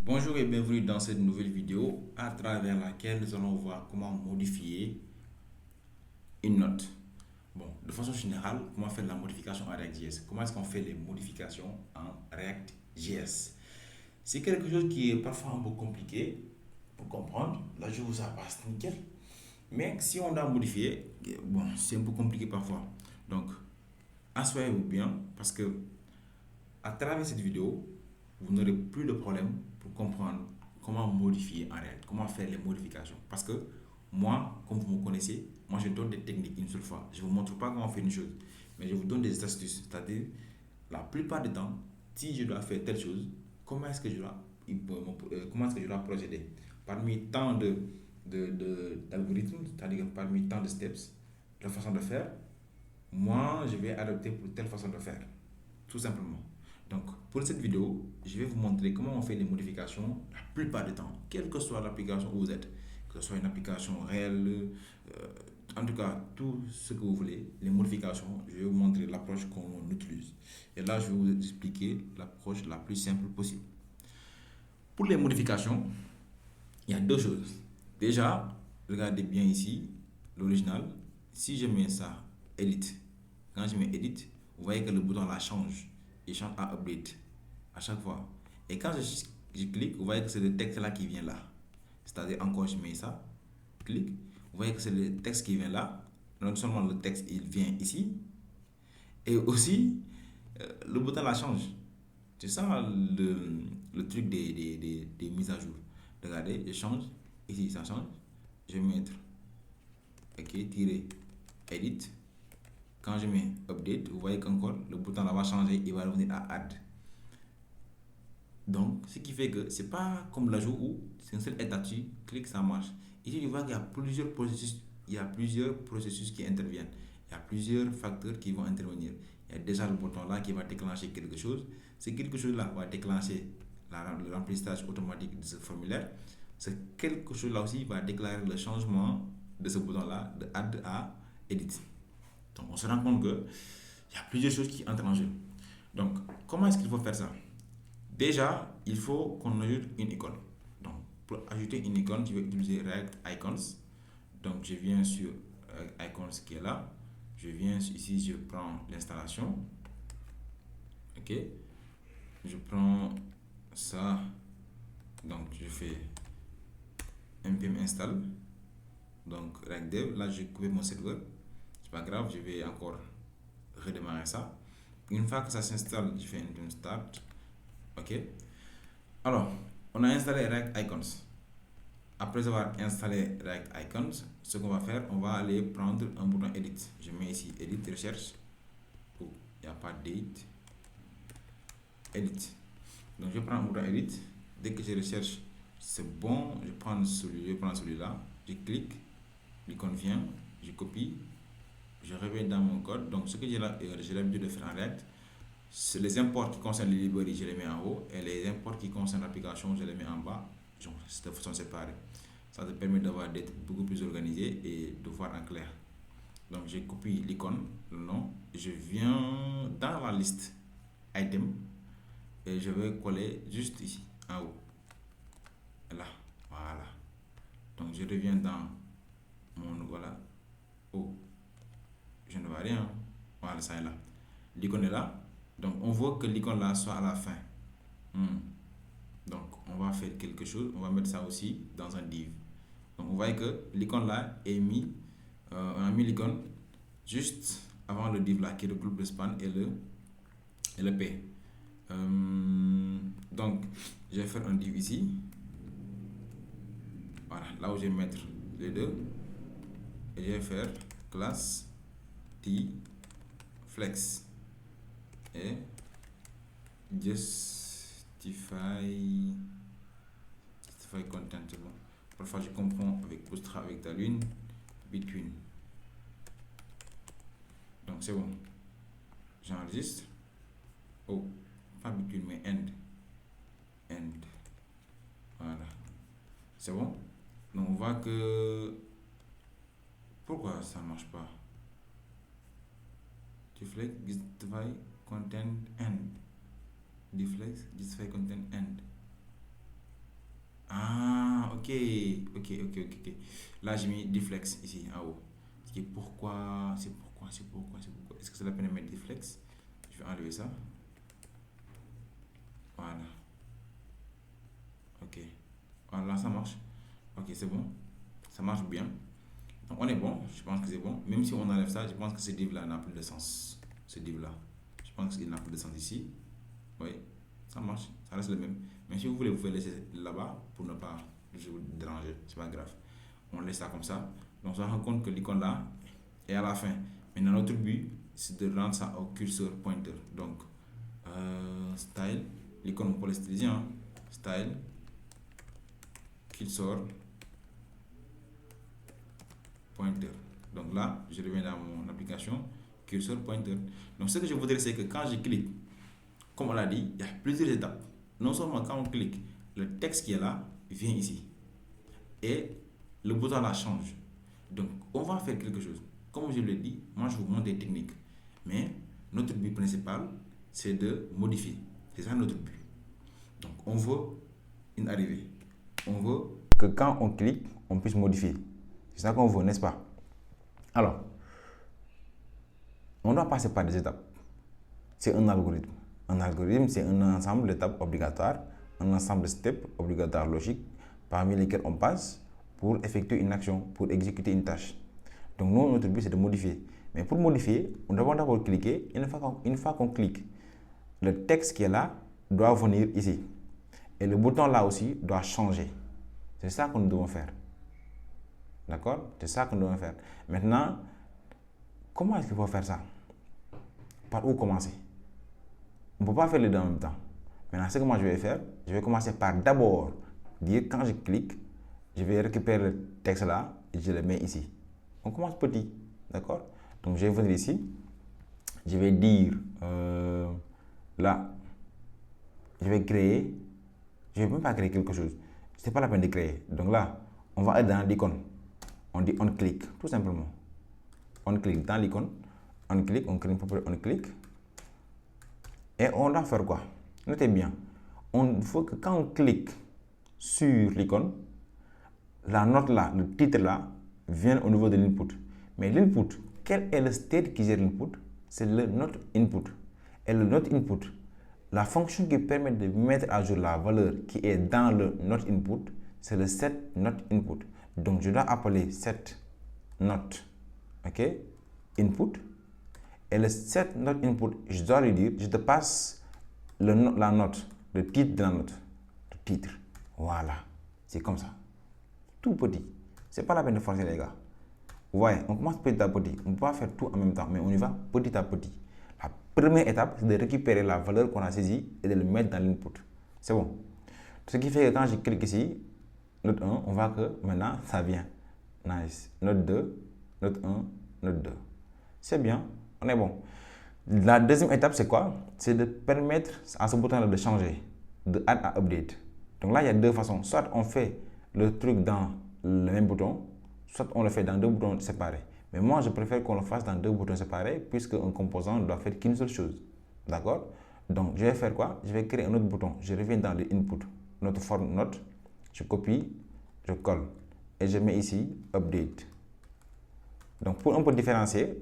Bonjour et bienvenue dans cette nouvelle vidéo à travers laquelle nous allons voir comment modifier une note. Bon, de façon générale, comment faire de la modification en React.js? Comment est-ce qu'on fait les modifications en React.js? C'est quelque chose qui est parfois un peu compliqué pour comprendre. Là, je vous passe nickel. Mais si on doit modifier, bon, c'est un peu compliqué parfois. Donc, assoyez-vous bien parce que à travers cette vidéo, vous n'aurez plus de problème pour comprendre comment modifier en React, comment faire les modifications. Parce que moi, comme vous me connaissez, moi je donne des techniques une seule fois. Je ne vous montre pas comment faire une chose, mais je vous donne des astuces. C'est-à-dire, la plupart du temps, si je dois faire telle chose, comment est-ce que je dois, comment est-ce que je dois procéder? Parmi tant d'algorithmes, c'est-à-dire parmi tant de steps, la façon de faire, moi je vais adopter pour telle façon de faire. Tout simplement. Donc, pour cette vidéo, je vais vous montrer comment on fait les modifications la plupart du temps, quelle que soit l'application où vous êtes, que ce soit une application réelle, en tout cas, tout ce que vous voulez, les modifications, je vais vous montrer l'approche qu'on utilise. Et là, je vais vous expliquer l'approche la plus simple possible. Pour les modifications, il y a deux choses. Déjà, regardez bien ici, l'original. Si je mets ça, Edit, quand je mets Edit, vous voyez que le bouton là change. Il change à Update à chaque fois. Et quand je clique, vous voyez que c'est le texte là qui vient là. C'est-à-dire, encore, je mets ça, clique. Vous voyez que c'est le texte qui vient là. Non seulement le texte, il vient ici. Et aussi, le bouton là change. C'est ça le truc des mises à jour. Regardez, je change. Ici, ça change. Je vais mettre, ok, tirer, edit. Quand je mets update, vous voyez qu'encore le bouton là va changer, il va revenir à add. Donc, ce qui fait que c'est pas comme l'ajout où c'est un seul état, tu cliques, ça marche. Ici, tu vois qu'il y a plusieurs processus, qui interviennent. Il y a plusieurs facteurs qui vont intervenir. Il y a déjà le bouton là qui va déclencher quelque chose. Ce quelque chose là va déclencher le remplissage automatique de ce formulaire. Ce quelque chose là aussi va déclarer le changement de ce bouton là de add à edit. Donc, on se rend compte qu'il y a plusieurs choses qui entrent en jeu. Donc, comment est-ce qu'il faut faire ça? Déjà, il faut qu'on ajoute une icône. Donc, pour ajouter une icône, je vais utiliser React Icons. Donc, je viens sur Icons qui est là. Je viens ici, je prends l'installation. Ok. Je prends ça. Donc, je fais npm install. Donc, React Dev. Là, j'ai coupé mon serveur. C'est pas grave, je vais encore redémarrer ça. Une fois que ça s'installe, je fais npm start. Ok. Alors, on a installé React Icons. Après avoir installé React Icons, ce qu'on va faire, on va aller prendre un bouton Edit. Je mets ici Edit, recherche. Oh, il n'y a pas date. Edit. Donc, je prends un bouton Edit. Dès que je recherche, c'est bon. Je prends celui-là. Je clique. L'icône vient. Je copie. Je reviens dans mon code. Donc, ce que j'ai l'habitude de faire en React, c'est les imports qui concernent les librairies, je les mets en haut. Et les imports qui concernent l'application, je les mets en bas. Donc, de façon séparée. Ça te permet d'être beaucoup plus organisé et de voir en clair. Donc, je copie l'icône, le nom. Je viens dans la liste item et je vais coller juste ici, en haut. Là, voilà. Donc, je reviens dans mon, voilà. Oh, je ne vois rien. Voilà, ça est là. L'icône est là. Donc, on voit que l'icône là soit à la fin. Donc, on va faire quelque chose. On va mettre ça aussi dans un div. Donc, vous voyez que l'icône là est mis. On a mis l'icône juste avant le div là qui regroupe le span et le p. Donc, je vais faire un div ici. Voilà, là où je vais mettre les deux. Et je vais faire classe t flex et justify content. Bon. Parfois, je comprends avec Bootstrap, avec Tailwind, between. Donc, c'est bon. J'enregistre. Oh, pas between, mais end. End. Voilà. C'est bon. Donc, on voit que. Pourquoi ça ne marche pas? Deflex, justify, content, end. Deflex, justify, content, end. Ok, ok. Là, j'ai mis deflex ici, en haut. Pourquoi. Est-ce que c'est la peine de mettre deflex? Je vais enlever ça. Voilà. Ok. Voilà, ça marche. Ok, c'est bon. Ça marche bien. Donc, on est bon. Je pense que c'est bon. Même si on enlève ça, je pense que ce div là n'a plus de sens. Ce div là. Je pense qu'il n'a plus de sens ici. Oui, ça marche. Ça reste le même. Mais si vous voulez, vous pouvez laisser là-bas pour ne pas vous déranger. C'est pas grave. On laisse ça comme ça. Donc, on se rend compte que l'icône là est à la fin. Maintenant, notre but, c'est de rendre ça au curseur pointer. Donc, style, l'icône, on peut l'utiliser. Hein? Style, cursor, pointer. Donc là, je reviens dans mon application, cursor, pointer. Donc, ce que je voudrais, c'est que quand je clique, comme on l'a dit, il y a plusieurs étapes. Non seulement quand on clique, le texte qui est là vient ici. Et le bouton là change. Donc, on va faire quelque chose. Comme je l'ai dit, moi je vous montre des techniques. Mais notre but principal, c'est de modifier. C'est ça notre but. Donc, on veut une arrivée. On veut que quand on clique, on puisse modifier. C'est ça qu'on veut, n'est-ce pas? Alors, on doit passer par des étapes. C'est un algorithme. Un algorithme, c'est un ensemble d'étapes obligatoires, un ensemble de steps obligatoires logiques parmi lesquels on passe pour effectuer une action, pour exécuter une tâche. Donc, nous, notre but, c'est de modifier. Mais pour modifier, on doit d'abord cliquer. Une fois qu'on clique, le texte qui est là doit venir ici. Et le bouton là aussi doit changer. C'est ça que nous devons faire. D'accord? C'est ça que nous devons faire. Maintenant, comment est-ce qu'il faut faire ça? Par où commencer? On ne peut pas faire les deux en même temps. Maintenant, ce que moi je vais faire, je vais commencer par d'abord dire quand je clique, je vais récupérer le texte là et je le mets ici. On commence petit. D'accord? Donc, je vais venir ici. Je vais dire là, je vais créer. Je ne vais même pas créer quelque chose. Ce n'est pas la peine de créer. Donc là, on va être dans l'icône. On dit on clique, tout simplement. On clique dans l'icône. On clique, on crée une propriété, on clique. Et on doit faire quoi? Notez bien. Il faut que quand on clique sur l'icône, la note là, le titre là, vienne au niveau de l'input. Mais l'input, quel est le state qui gère l'input? C'est le not input. Et le not input, la fonction qui permet de mettre à jour la valeur qui est dans le not input, c'est le set not input. Donc, je dois appeler set not, ok, input. Et le set not input, je dois lui dire, je te passe la note, le titre de la note, le titre. Voilà, c'est comme ça. Tout petit. C'est pas la peine de forcer les gars. Vous voyez, on commence petit à petit. On ne peut pas faire tout en même temps, mais on y va petit à petit. La première étape, c'est de récupérer la valeur qu'on a saisie et de le mettre dans l'input. C'est bon. Ce qui fait que quand je clique ici, note 1, on voit que maintenant, ça vient. Nice. Note 2, note 1, note 2. C'est bien, on est bon. La deuxième étape, c'est quoi? C'est de permettre à ce bouton-là de changer, de add à update. Donc là, il y a deux façons. Soit on fait le truc dans le même bouton, soit on le fait dans deux boutons séparés. Mais moi, je préfère qu'on le fasse dans deux boutons séparés puisque un composant ne doit faire qu'une seule chose. D'accord? Donc, je vais faire quoi? Je vais créer un autre bouton. Je reviens dans le input, notre forme note. Je copie, je colle et je mets ici update. Donc, pour un peu différencier,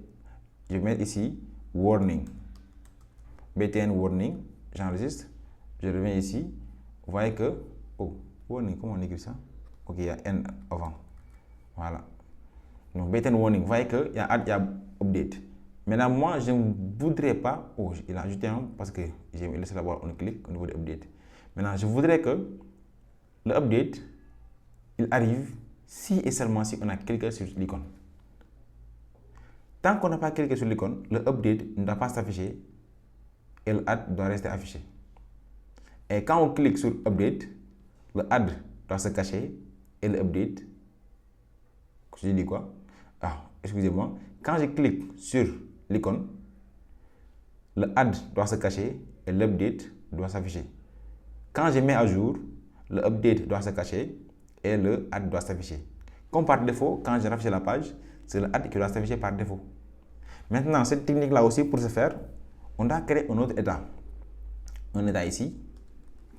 je vais mettre ici warning. btn warning, j'enregistre, je reviens ici. Vous voyez que, oh, warning, comment on écrit ça? Ok, il y a n avant. Voilà. Donc, btn warning, vous voyez qu'il y a add, il y a update. Maintenant, moi, je ne voudrais pas, oh, il a ajouté un parce que j'ai laissé d'abord un clic au niveau de update. Maintenant, je voudrais que le update, il arrive si et seulement si on a cliqué sur l'icône. Tant qu'on n'a pas cliqué sur l'icône, le update ne doit pas s'afficher et le add doit rester affiché. Et quand on clique sur update, le add doit se cacher et le update, je dis quoi? Ah, excusez-moi. Quand je clique sur l'icône, le add doit se cacher et l'update doit s'afficher. Quand je mets à jour, le update doit se cacher et le add doit s'afficher. Comme par défaut, quand je raffiche la page, c'est le add qui doit s'afficher par défaut. Maintenant, cette technique-là aussi, pour ce faire, on doit créer un autre état. Un état ici,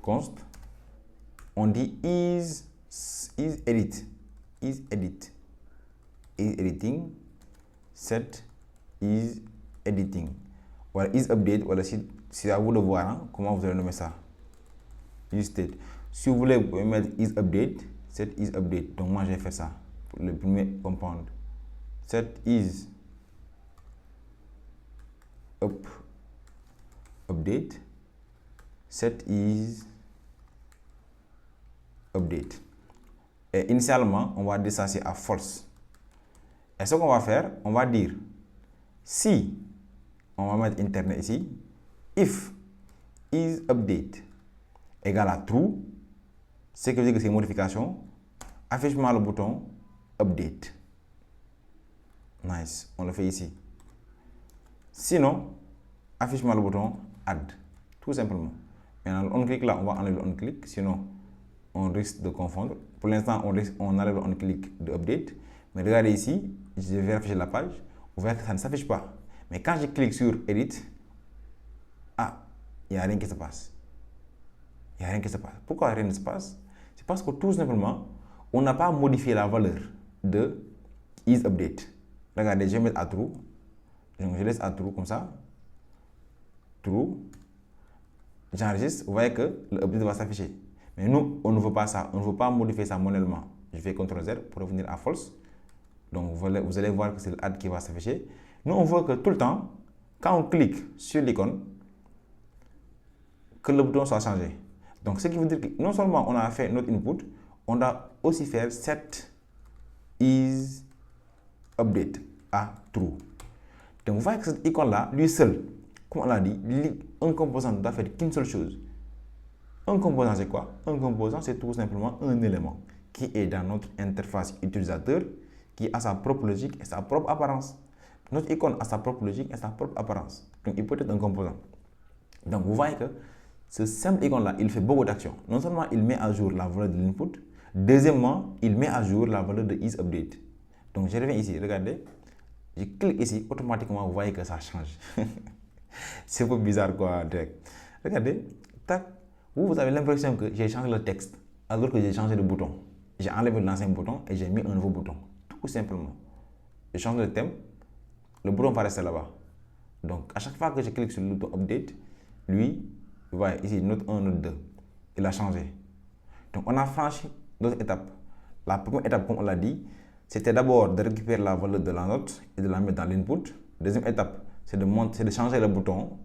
const, on dit is is edit, is edit, is editing, set is editing. Voilà, is update, voilà, c'est à vous de voir hein, comment vous allez nommer ça. Is state. Si vous voulez, vous pouvez mettre is update, set is update. Donc moi, j'ai fait ça pour le premier compound. Set is update, set is update. Et initialement, on va dissocier à false. Et ce qu'on va faire, on va dire si, on va mettre internet ici, if is update égale à true, ce qui veut dire que c'est une modification, affiche-moi le bouton update. Nice, on le fait ici. Sinon, affiche-moi le bouton add, tout simplement. Maintenant, on clique là, on va enlever le on click, sinon on risque de confondre. Pour l'instant, on enlève le on click de update. Mais regardez ici, je vais afficher la page, vous verrez que ça ne s'affiche pas. Mais quand je clique sur edit, il n'y a rien qui se passe. Il n'y a rien qui se passe. Pourquoi rien ne se passe? C'est parce que tout simplement, on n'a pas modifié la valeur de is update. Regardez, je vais mettre à true. Donc je laisse à true comme ça. True. J'enregistre. Vous voyez que le update va s'afficher. Mais nous, on ne veut pas ça. On ne veut pas modifier ça manuellement. Je fais CTRL-Z pour revenir à false. Donc vous allez voir que c'est le add qui va s'afficher. Nous, on veut que tout le temps, quand on clique sur l'icône, que le bouton soit changé. Donc, ce qui veut dire que non seulement on a fait notre input, on doit aussi faire set is update à true. Donc, vous voyez que cette icône-là, lui seul, comme on l'a dit, un composant ne doit faire qu'une seule chose. Un composant, c'est quoi? Un composant, c'est tout simplement un élément qui est dans notre interface utilisateur, qui a sa propre logique et sa propre apparence. Notre icône a sa propre logique et sa propre apparence. Donc, il peut être un composant. Donc, vous voyez que ce simple icône-là, il fait beaucoup d'actions. Non seulement il met à jour la valeur de l'input, deuxièmement, il met à jour la valeur de isUpdate. Donc, je reviens ici, regardez. Je clique ici, automatiquement, vous voyez que ça change. C'est un peu bizarre, quoi, direct. Regardez, tac. Vous avez l'impression que j'ai changé le texte, alors que j'ai changé le bouton. J'ai enlevé l'ancien bouton et j'ai mis un nouveau bouton. Tout simplement. Je change le thème, le bouton va rester là-bas. Donc, à chaque fois que je clique sur le bouton Update, lui, vous voyez ici, note 1, note 2, il a changé. Donc, on a franchi d'autres étapes. La première étape, comme on l'a dit, c'était d'abord de récupérer la valeur de la note et de la mettre dans l'input. Deuxième étape, c'est de changer le bouton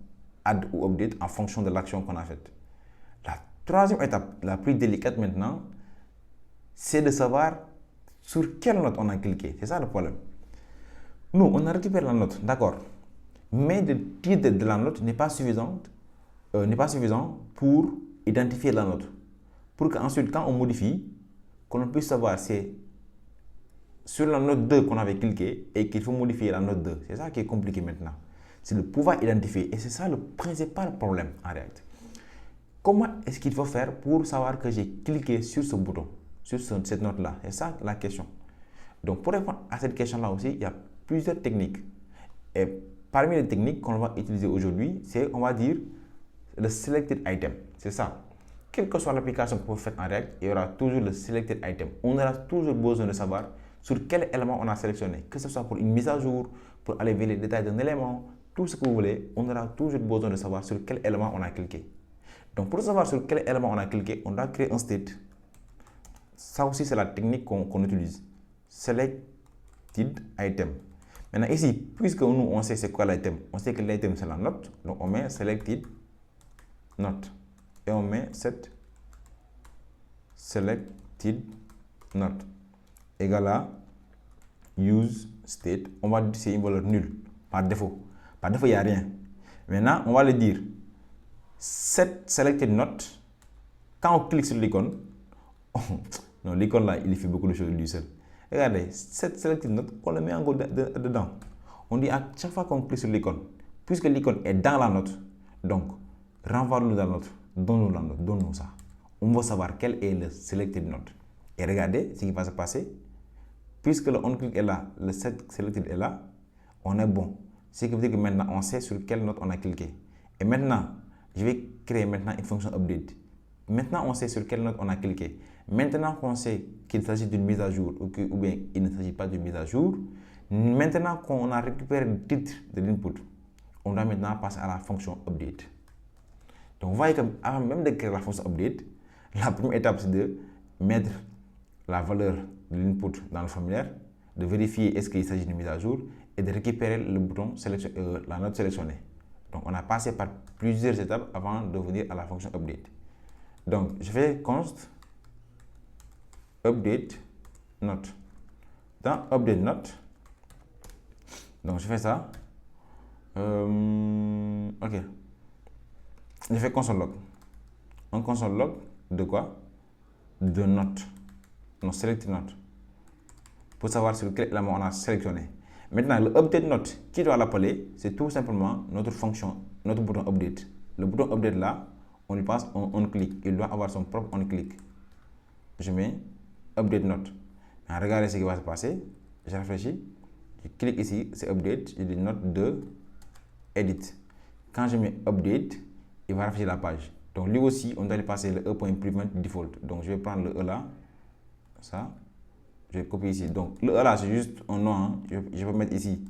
Add ou Update en fonction de l'action qu'on a faite. La troisième étape, la plus délicate maintenant, c'est de savoir sur quelle note on a cliqué. C'est ça le problème. Nous, on a récupéré la note, d'accord. Mais le titre de la note n'est pas suffisant pour identifier la note. Pour qu'ensuite, quand on modifie, qu'on puisse savoir c'est sur la note 2 qu'on avait cliqué et qu'il faut modifier la note 2. C'est ça qui est compliqué maintenant. C'est de pouvoir identifier. Et c'est ça le principal problème en réalité. Comment est-ce qu'il faut faire pour savoir que j'ai cliqué sur ce bouton, sur cette note-là? C'est ça la question. Donc, pour répondre à cette question-là aussi, il y a plusieurs techniques. Et parmi les techniques qu'on va utiliser aujourd'hui, c'est, on va dire, le selected item. C'est ça. Quelle que soit l'application que vous faites en React, il y aura toujours le selected item. On aura toujours besoin de savoir sur quel élément on a sélectionné. Que ce soit pour une mise à jour, pour aller vers les détails d'un élément, tout ce que vous voulez, on aura toujours besoin de savoir sur quel élément on a cliqué. Donc, pour savoir sur quel élément on a cliqué, on doit créer un state. Ça aussi, c'est la technique qu'on utilise. Selected item. Maintenant, ici, puisque nous, on sait c'est quoi l'item, on sait que l'item, c'est la note. Donc, on met selected note. Et on met cette selected note égale à use state. On va dire c'est une valeur nulle par défaut. Par défaut, il n'y a rien. Maintenant, on va le dire. Cette selected note, quand on clique sur l'icône, non, l'icône là, il fait beaucoup de choses lui seul. Regardez, cette selected note, on le met encore dedans. On dit à chaque fois qu'on clique sur l'icône, puisque l'icône est dans la note, donc renvoie-nous dans la note, donne-nous la note, donne-nous ça. On veut savoir quelle est le selected note. Et regardez ce qui va se passer. Puisque le onClick est là, le set selected est là, on est bon. Ce qui veut dire que maintenant, on sait sur quelle note on a cliqué. Et maintenant, je vais créer maintenant une fonction update Maintenant, on sait sur quelle note on a cliqué. Maintenant qu'on sait qu'il s'agit d'une mise à jour ou bien il ne s'agit pas d'une mise à jour, maintenant qu'on a récupéré le titre de l'input, on doit maintenant passer à la fonction update. Donc, vous voyez qu'avant même de créer la fonction update, la première étape, c'est de mettre la valeur de l'input dans le formulaire, de vérifier est-ce qu'il s'agit d'une mise à jour et de récupérer le bouton la note sélectionnée. Donc, on a passé par plusieurs étapes avant de venir à la fonction update. Donc, je fais const update note. Dans update note, donc je fais ça. Ok. Je fais console log. Un console log de quoi? De note. Non, select note. Pour savoir sur quel élément on a sélectionné. Maintenant, le update note, qui doit l'appeler? C'est tout simplement notre fonction, notre bouton update. Le bouton update là, on lui passe un clic. Il doit avoir son propre on clic. Je mets update note. Alors, regardez ce qui va se passer. Je réfléchis. Je clique ici, c'est update. Je dis note de edit. Quand je mets update, il va afficher la page. Donc lui aussi, on doit lui passer le e.prevent default. Donc je vais prendre le e là. Ça. Je vais copier ici. Donc le e là, c'est juste un nom. Hein. Je peux mettre ici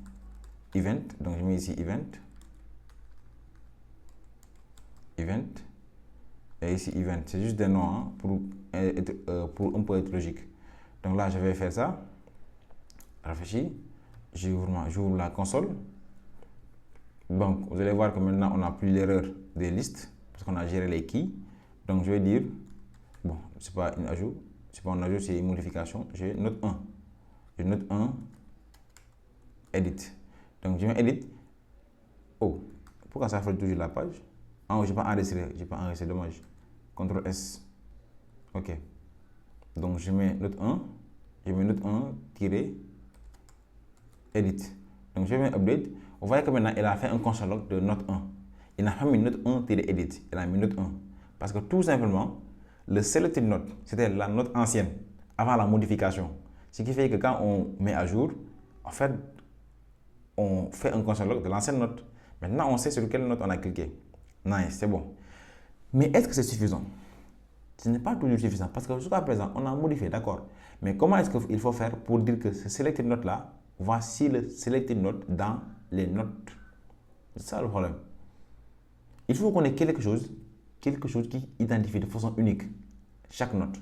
event. Donc je mets ici event. Event. Et ici event. C'est juste des noms hein, pour un peu être logique. Donc là, je vais faire ça. Réfléchis. J'ouvre la console. Donc, vous allez voir que maintenant, on n'a plus l'erreur des listes parce qu'on a géré les keys. Donc, je vais dire, bon, c'est pas un ajout, c'est pas un ajout, c'est une modification. Je note 1. Je note 1, edit. Donc, je mets edit. Oh, pourquoi ça fait toujours la page? Ah, je n'ai pas enregistré, dommage. CTRL S. Ok. Donc, je mets note 1. Je mets note 1, edit. Donc, je mets update. Vous voyez que maintenant, il a fait un console log de note 1. Il n'a pas mis note 1-edit. Il a mis note 1. Parce que tout simplement, le selected note, c'était la note ancienne, avant la modification. Ce qui fait que quand on met à jour, en fait, on fait un console log de l'ancienne note. Maintenant, on sait sur quelle note on a cliqué. Nice, c'est bon. Mais est-ce que c'est suffisant? Ce n'est pas toujours suffisant parce que jusqu'à présent, on a modifié, d'accord. Mais comment est-ce qu'il faut faire pour dire que ce selected note-là, voici le selected note dans les notes? C'est ça le problème. Il faut qu'on ait quelque chose qui identifie de façon unique chaque note.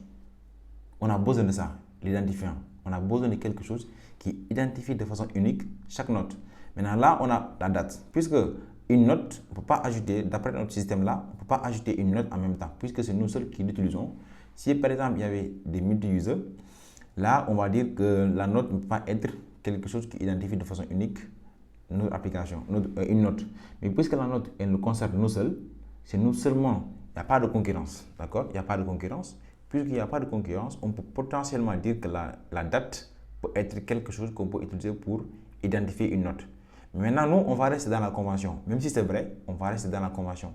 On a besoin de ça, l'identifiant. On a besoin de quelque chose qui identifie de façon unique chaque note. Maintenant, là, on a la date. Puisque une note, on ne peut pas ajouter, d'après notre système-là, on ne peut pas ajouter une note en même temps, puisque c'est nous seuls qui l'utilisons. Si par exemple, il y avait des multi-users, là, on va dire que la note ne peut pas être quelque chose qui identifie de façon unique notre application, une note. Mais puisque la note, elle nous concerne nous seuls, c'est nous seulement, il n'y a pas de concurrence, d'accord? Il n'y a pas de concurrence. Puisqu'il n'y a pas de concurrence, on peut potentiellement dire que la date peut être quelque chose qu'on peut utiliser pour identifier une note. Mais maintenant, nous, on va rester dans la convention. Même si c'est vrai, on va rester dans la convention.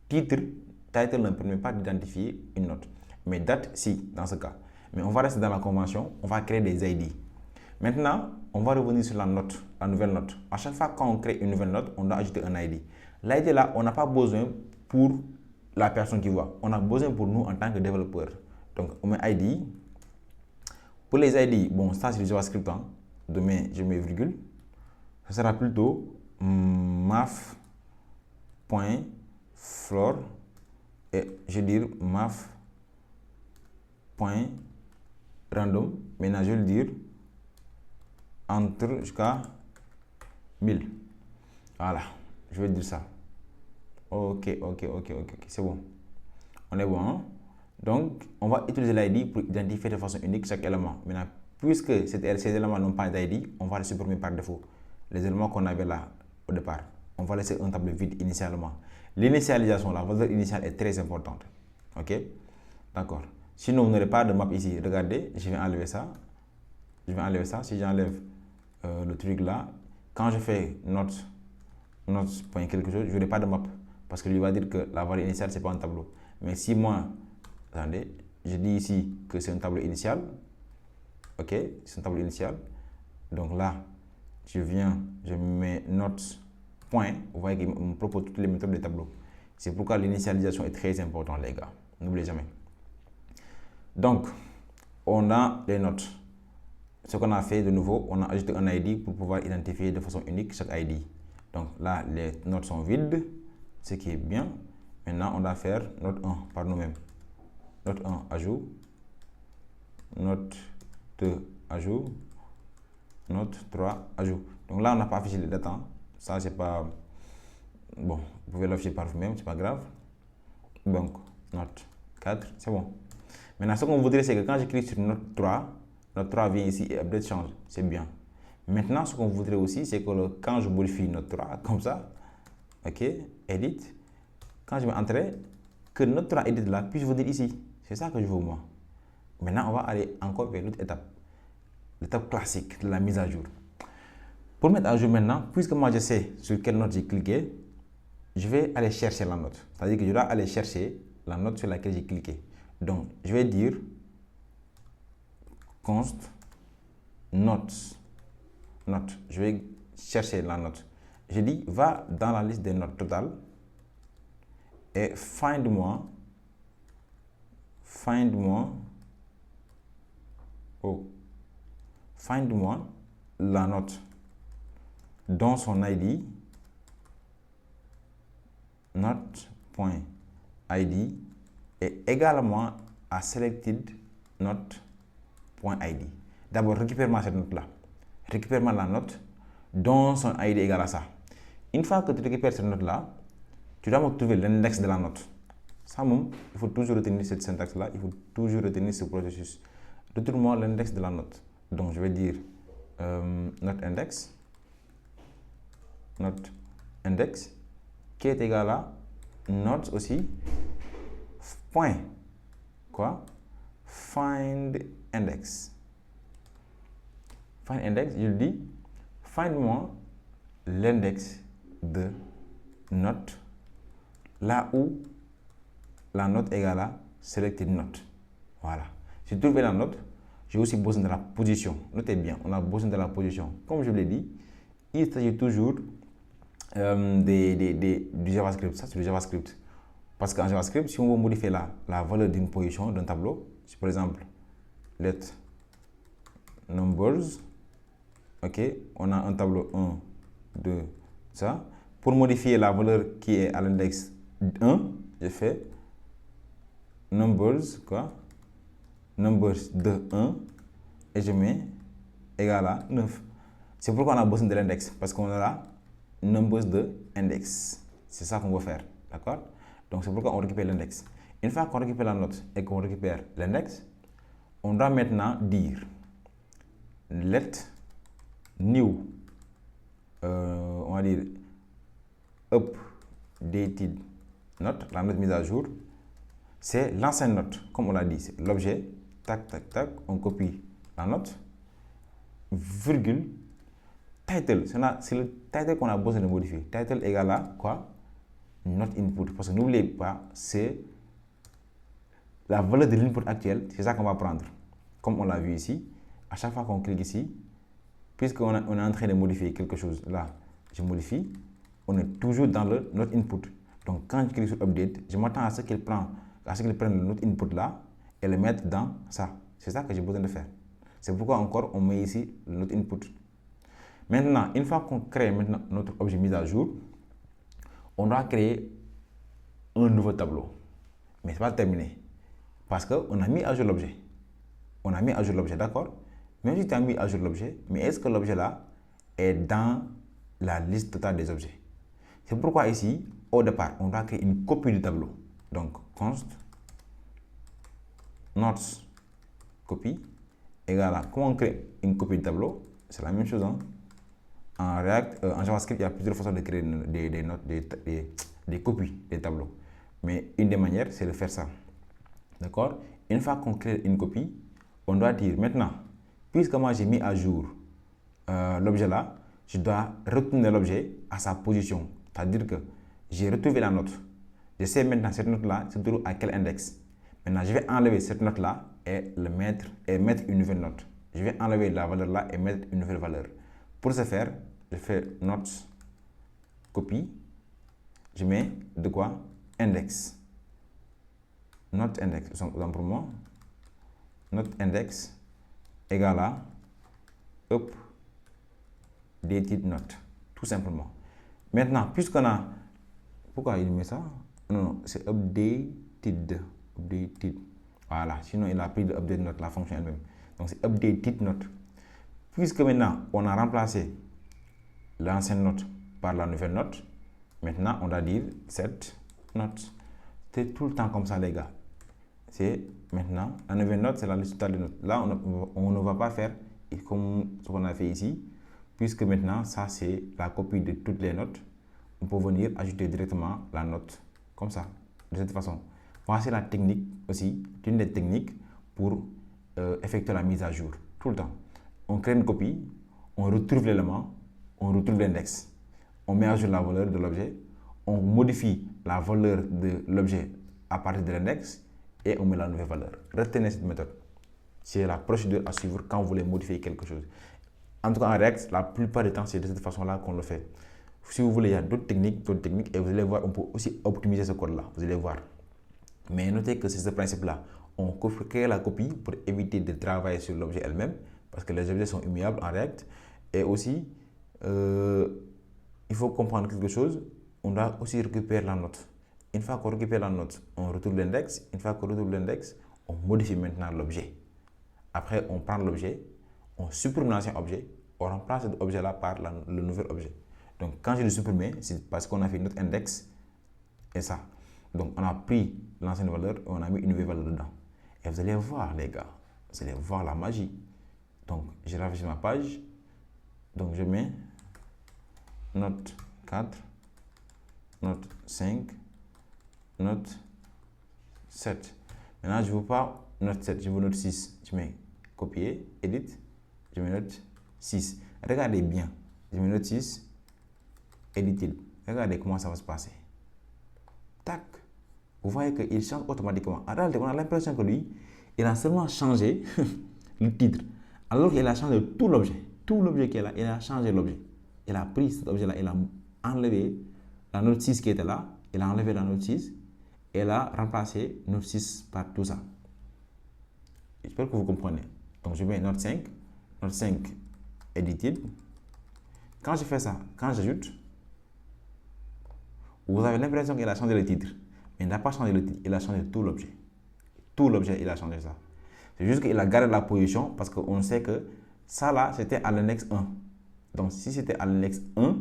Title ne permet pas d'identifier une note. Mais date, si, dans ce cas. Mais on va rester dans la convention, on va créer des ID. Maintenant, on va revenir sur la note, la nouvelle note. À chaque fois quand on crée une nouvelle note, on doit ajouter un ID. L'ID là, on n'a pas besoin pour la personne qui voit. On a besoin pour nous en tant que développeur. Donc, on met ID. Pour les ID, bon, ça c'est du JavaScript. Hein. Demain, je mets virgule. Ça sera plutôt math.floor et je vais dire math.random. Maintenant, je vais le dire entre jusqu'à 1000. Voilà, je vais dire ça. Ok, c'est bon. On est bon. Hein? Donc, on va utiliser l'ID pour identifier de façon unique chaque élément. Maintenant, puisque ces éléments n'ont pas d'ID, on va les supprimer par défaut. Les éléments qu'on avait là au départ. On va laisser un tableau vide initialement. L'initialisation, la valeur initiale est très importante. Ok? D'accord. Sinon, vous n'aurez pas de map ici. Regardez, je vais enlever ça. Si j'enlève le truc là, quand je fais note point quelque chose, je n'aurai pas de map. Parce que lui va dire que la valeur initiale, ce n'est pas un tableau. Mais si moi, attendez, je dis ici que c'est un tableau initial. Ok, c'est un tableau initial. Donc là, je mets note point. Vous voyez qu'il me propose toutes les méthodes de tableau. C'est pourquoi l'initialisation est très importante, les gars. N'oubliez jamais. Donc, on a les notes. Ce qu'on a fait de nouveau, on a ajouté un ID pour pouvoir identifier de façon unique chaque ID. Donc là, les notes sont vides, ce qui est bien. Maintenant, on va faire note 1 par nous-mêmes. Note 1, ajout. Note 2, ajout. Note 3, ajout. Donc là, on n'a pas affiché les dates. Ça, c'est pas... Bon, vous pouvez l'afficher par vous-même, c'est pas grave. Donc, note 4, c'est bon. Maintenant, ce qu'on voudrait, c'est que quand je clique sur note 3 vient ici et update change. C'est bien. Maintenant, ce qu'on voudrait aussi, c'est que quand je modifie note 3, comme ça, ok, edit, quand je vais entrer, que note 3 edit là puisse vous dire ici. C'est ça que je veux moi. Maintenant, on va aller encore vers l'autre étape. L'étape classique de la mise à jour. Pour mettre à jour maintenant, puisque moi je sais sur quelle note j'ai cliqué, je vais aller chercher la note. C'est-à-dire que je dois aller chercher la note sur laquelle j'ai cliqué. Donc, je vais dire const notes. Note. Je vais chercher la note. Je dis va dans la liste des notes totales et find-moi la note dont son ID note.id est également à selected note.id. D'abord, récupère-moi cette note-là. Récupère-moi la note dont son ID est égal à ça. Une fois que tu récupères cette note-là, tu dois me trouver l'index de la note. Ça, il faut toujours retenir cette syntaxe-là, il faut toujours retenir ce processus. Retrouve-moi l'index de la note. Donc, je vais dire note index, qui est égal à note aussi, point, quoi? Find index. Find index, je dis, find-moi l'index de note, là où la note est égale à selected note. Voilà. Si tu trouves la note, j'ai aussi besoin de la position. Notez bien, on a besoin de la position. Comme je vous l'ai dit, il s'agit toujours du JavaScript. Ça, c'est du JavaScript. Parce qu'en JavaScript, si on veut modifier la valeur d'une position d'un tableau, si par exemple, let numbers, ok, on a un tableau 1, 2, ça. Pour modifier la valeur qui est à l'index 1, je fais numbers, quoi, numbers de 1, et je mets égal à 9. C'est pourquoi on a besoin de l'index, parce qu'on a là numbers de index. C'est ça qu'on va faire, d'accord? Donc c'est pourquoi on récupère l'index. Une fois qu'on récupère la note et qu'on récupère l'index, on doit maintenant dire let new, on va dire updated note, la note mise à jour, c'est l'ancienne note, comme on l'a dit, c'est l'objet, tac, tac, tac, on copie la note, virgule, title, c'est le title qu'on a besoin de modifier. Title égale à quoi? Not input, parce que n'oubliez pas, c'est la valeur de l'input actuel, c'est ça qu'on va prendre. Comme on l'a vu ici, à chaque fois qu'on clique ici, puisqu'on est en train de modifier quelque chose, là, je modifie, on est toujours dans le not input. Donc quand je clique sur update, je m'attends à ce qu'il prenne le not input là et le mettre dans ça. C'est ça que j'ai besoin de faire. C'est pourquoi encore on met ici le not input. Maintenant, une fois qu'on crée maintenant notre objet mis à jour, on doit créer un nouveau tableau. Mais ce n'est pas terminé. Parce qu'on a mis à jour l'objet. On a mis à jour l'objet, d'accord? Même si tu as mis à jour l'objet, mais est-ce que l'objet là est dans la liste totale des objets? C'est pourquoi ici, au départ, on doit créer une copie du tableau. Donc, const notes copy égale à, comment on crée une copie du tableau? C'est la même chose, hein? En JavaScript, il y a plusieurs façons de créer des copies des tableaux. Mais une des manières, c'est de faire ça. D'accord? Une fois qu'on crée une copie, on doit dire maintenant, puisque moi j'ai mis à jour l'objet là, je dois retourner l'objet à sa position. C'est-à-dire que j'ai retrouvé la note. Je sais maintenant cette note là se trouve à quel index. Maintenant, je vais enlever cette note là et mettre une nouvelle note. Je vais enlever la valeur là et mettre une nouvelle valeur. Pour ce faire, je fais notes copy, je mets de quoi? Index. not index, tout simplement, not index égale à updated note, tout simplement. Maintenant, puisqu'on a, pourquoi il met ça? Non, c'est updated. Voilà, sinon il a pris de update note, la fonction elle-même. Donc c'est updated note. Puisque maintenant on a remplacé l'ancienne note par la nouvelle note, maintenant on doit dire cette note. C'est tout le temps comme ça, les gars. C'est maintenant, la nouvelle note, c'est la liste totale de notes. Là, on ne va pas faire comme ce qu'on a fait ici, puisque maintenant, ça c'est la copie de toutes les notes. On peut venir ajouter directement la note, comme ça, de cette façon. Voici la technique aussi, une des techniques pour effectuer la mise à jour, tout le temps. On crée une copie, on retrouve l'élément, on retrouve l'index. On met à jour la valeur de l'objet, on modifie la valeur de l'objet à partir de l'index et on met la nouvelle valeur. Retenez cette méthode. C'est la procédure à suivre quand vous voulez modifier quelque chose. En tout cas, en React, la plupart du temps, c'est de cette façon-là qu'on le fait. Si vous voulez, il y a d'autres techniques et vous allez voir, on peut aussi optimiser ce code-là. Vous allez voir. Mais notez que c'est ce principe-là. On crée la copie pour éviter de travailler sur l'objet elle-même parce que les objets sont immuables en React. Et aussi, il faut comprendre quelque chose. On doit aussi récupérer la note. Une fois qu'on récupère la note, on retrouve l'index. Une fois qu'on retrouve l'index, on modifie maintenant l'objet. Après, on prend l'objet, on supprime l'ancien objet, on remplace cet objet-là par le nouvel objet. Donc, quand je le supprime, c'est parce qu'on a fait notre index et ça. Donc, on a pris l'ancienne valeur et on a mis une nouvelle valeur dedans. Et vous allez voir, les gars, vous allez voir la magie. Donc, je rafraîchis ma page. Donc, je mets note 4, note 5, note 7. Maintenant, je ne veux pas note 7, je veux note 6. Je mets copier, edit, je mets note 6. Regardez bien, je mets note 6, edit. Regardez comment ça va se passer. Tac. Vous voyez qu'il change automatiquement. En réalité, on a l'impression que lui, il a seulement changé le titre. Alors qu'il a changé tout l'objet. Tout l'objet qui est là, il a changé l'objet. Il a pris cet objet-là, il a enlevé la note 6 qui était là, il a enlevé la note 6 et il a remplacé note 6 par tout ça. J'espère que vous comprenez. Donc je mets note 5 edited. Quand je fais ça, quand j'ajoute, vous avez l'impression qu'il a changé le titre. Mais il n'a pas changé le titre, il a changé tout l'objet. Tout l'objet, il a changé ça. C'est juste qu'il a gardé la position parce qu'on sait que ça là, c'était à l'index 1. Donc si c'était à l'index 1,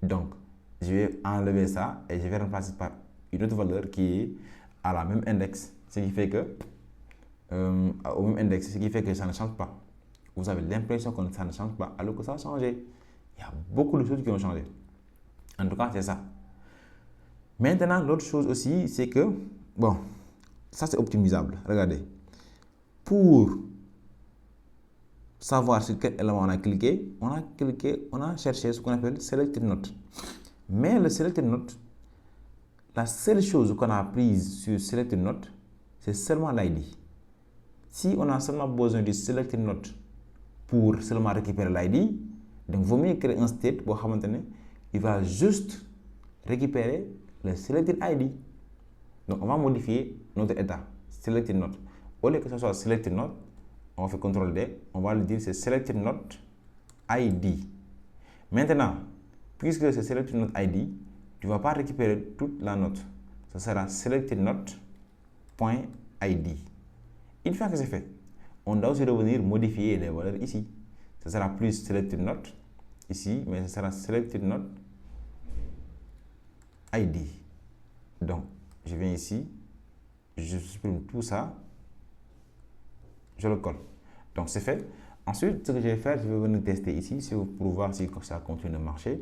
donc je vais enlever ça et je vais remplacer par une autre valeur qui est à la même index. Ce qui fait que, au même index, ce qui fait que ça ne change pas. Vous avez l'impression que ça ne change pas alors que ça a changé. Il y a beaucoup de choses qui ont changé. En tout cas, c'est ça. Maintenant, l'autre chose aussi, c'est que, bon, ça c'est optimisable. Regardez. Pour savoir sur quel élément on a cliqué, on a cherché ce qu'on appelle Selected Note. Mais le Selected Note, la seule chose qu'on a prise sur Selected Note, c'est seulement l'ID. Si on a seulement besoin du Selected Note pour seulement récupérer l'ID, donc il vaut mieux créer un state pour maintenant, il va juste récupérer le Selected ID. Donc on va modifier notre état, Selected Note. Au lieu que ce soit Selected Note, on va faire CTRL D, on va le dire c'est Selected Note ID. Maintenant, puisque c'est Selected Note ID, tu ne vas pas récupérer toute la note. Ce sera Selected Note.id. Une fois que c'est fait, on doit aussi revenir modifier les valeurs ici. Ce sera plus Selected Note ici, mais ce sera Selected Note ID. Donc, je viens ici, je supprime tout ça, je le colle. Donc, c'est fait. Ensuite, ce que je vais faire, je vais venir tester ici pour voir si ça continue de marcher.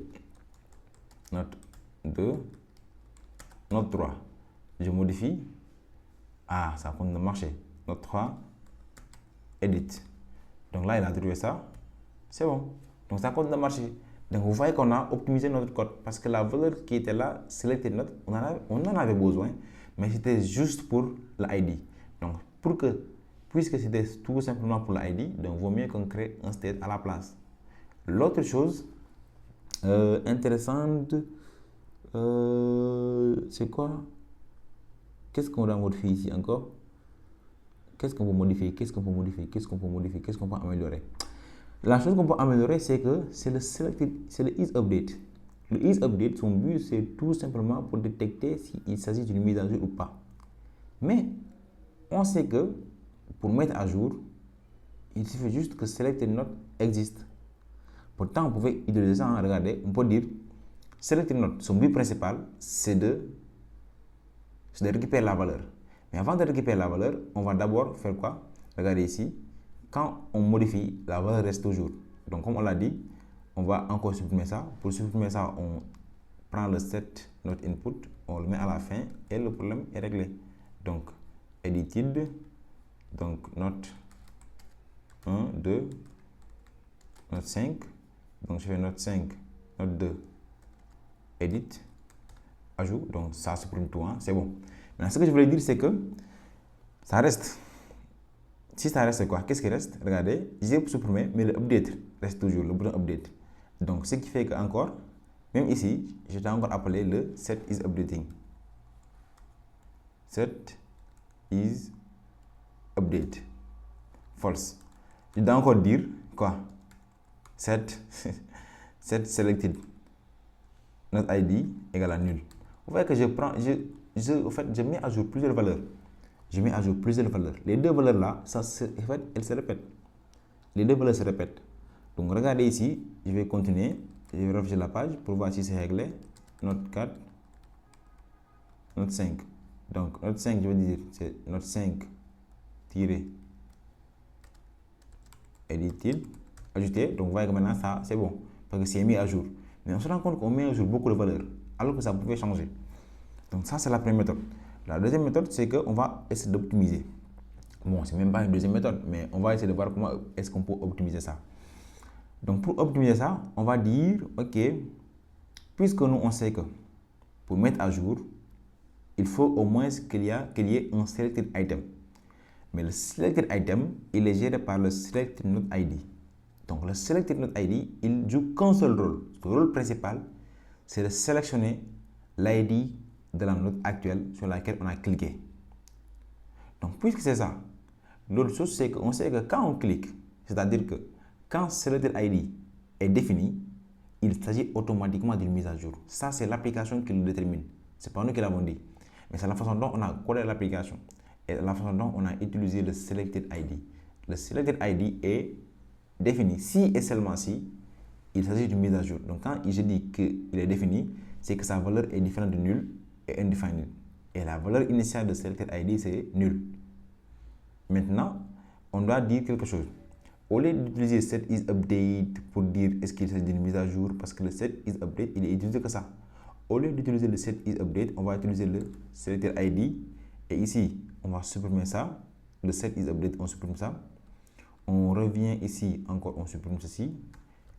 Note 2, note 3. Je modifie. Ah, ça continue de marcher. Note 3, edit. Donc là, il a trouvé ça. C'est bon. Donc, ça continue de marcher. Donc, vous voyez qu'on a optimisé notre code parce que la valeur qui était là, Selected Note, on en avait besoin, mais c'était juste pour l'ID. Donc, puisque c'était tout simplement pour l'ID, donc il vaut mieux qu'on crée un state à la place. L'autre chose intéressante, c'est quoi? Qu'est-ce qu'on doit modifier ici encore? Qu'est-ce qu'on peut modifier? Qu'est-ce qu'on peut modifier? Qu'est-ce qu'on peut modifier? Qu'est-ce qu'on peut améliorer? La chose qu'on peut améliorer, c'est que c'est le isUpdate. Le isUpdate, son but, c'est tout simplement pour détecter s'il s'agit d'une mise à jour ou pas. Mais on sait que pour mettre à jour, il suffit juste que selectedNote existe. Pourtant, on pouvait utiliser ça, hein, regardez, on peut dire selectedNote, son but principal, c'est de récupérer la valeur. Mais avant de récupérer la valeur, on va d'abord faire quoi? Regardez ici, quand on modifie, la valeur reste toujours. Donc, comme on l'a dit, on va encore supprimer ça. Pour supprimer ça, on prend le setNoteInput, on le met à la fin et le problème est réglé. Donc, edited, donc note 1, 2, note 5. Donc, je fais note 5, note 2, edit, ajout. Donc, ça supprime tout, hein, c'est bon. Maintenant, ce que je voulais dire, c'est que ça reste. Si ça reste quoi? Qu'est-ce qui reste? Regardez, j'ai supprimé, mais le update reste toujours, le bouton update. Donc, ce qui fait que encore, même ici, je t'ai encore appelé le setIsUpdating. setIsUpdate. False. Je dois encore dire quoi? setSelected. Notre ID égale à nul. Vous voyez que je prends, en fait, je mets à jour plusieurs valeurs. Je mets à jour plusieurs valeurs. Les deux valeurs là, en fait, elles se répètent. Les deux valeurs se répètent. Donc, regardez ici, je vais continuer. Je vais refaire la page pour voir si c'est réglé. Note 4, note 5. Donc, note 5, je veux dire, c'est note 5 edited, ajouté. Donc, vous voyez que maintenant, ça, c'est bon. Parce que c'est mis à jour. Mais on se rend compte qu'on met à jour beaucoup de valeurs. Alors que ça pouvait changer. Donc, ça, c'est la première méthode. La deuxième méthode, c'est qu'on va essayer d'optimiser. Bon, c'est même pas une deuxième méthode, mais on va essayer de voir comment est-ce qu'on peut optimiser ça. Donc, pour optimiser ça, on va dire, OK, puisque nous, on sait que pour mettre à jour, il faut au moins qu'il y ait un selected item. Mais le selected item, il est géré par le selectedNoteID. Donc, le selectedNoteID, il joue qu'un seul rôle. Le rôle principal, c'est de sélectionner l'ID de la note actuelle sur laquelle on a cliqué. Donc, puisque c'est ça, l'autre chose, c'est qu'on sait que quand on clique, c'est-à-dire que quand selectedID est défini, il s'agit automatiquement d'une mise à jour. Ça, c'est l'application qui le détermine. Ce n'est pas nous qui l'avons dit. Mais c'est la façon dont on a collé l'application et la façon dont on a utilisé le selectedID. Le selectedID est défini si et seulement si il s'agit d'une mise à jour. Donc, quand je dis qu'il est défini, c'est que sa valeur est différente de nul et indefinite. Et la valeur initiale de selectedID, c'est nul. Maintenant, on doit dire quelque chose. Au lieu d'utiliser setIsUpdate pour dire est-ce qu'il s'agit d'une mise à jour, parce que le setIsUpdate, il est utilisé que ça. Au lieu d'utiliser le setIsUpdate, on va utiliser le selectedID. Et ici, on va supprimer ça. Le setIsUpdate, on supprime ça. On revient ici, encore on supprime ceci.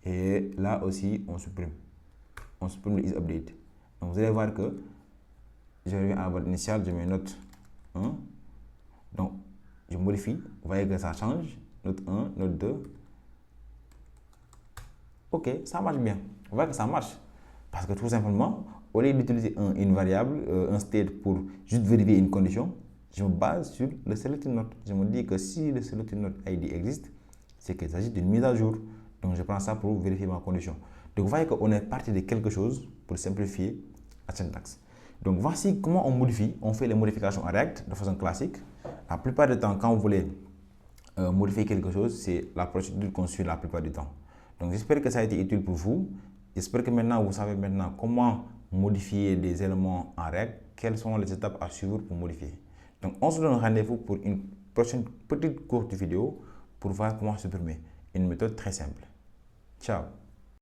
Et là aussi, on supprime. On supprime le isUpdate. Donc, vous allez voir que je reviens à la valeur initiale, je mets note 1. Donc, je modifie. Vous voyez que ça change. Note 1, note 2. Ok, ça marche bien. Vous voyez que ça marche. Parce que tout simplement, au lieu d'utiliser une variable, un state pour juste vérifier une condition, je me base sur le selectedNote. Je me dis que si le selectedNoteID existe, c'est qu'il s'agit d'une mise à jour. Donc, je prends ça pour vérifier ma condition. Donc, vous voyez qu'on est parti de quelque chose pour simplifier la syntaxe. Donc, voici comment on modifie. On fait les modifications en React de façon classique. La plupart du temps, quand vous voulez modifier quelque chose, c'est la procédure qu'on suit la plupart du temps. Donc, j'espère que ça a été utile pour vous. J'espère que maintenant, vous savez maintenant comment modifier des éléments en React. Quelles sont les étapes à suivre pour modifier. Donc, on se donne rendez-vous pour une prochaine petite courte vidéo pour voir comment supprimer. Une méthode très simple. Ciao.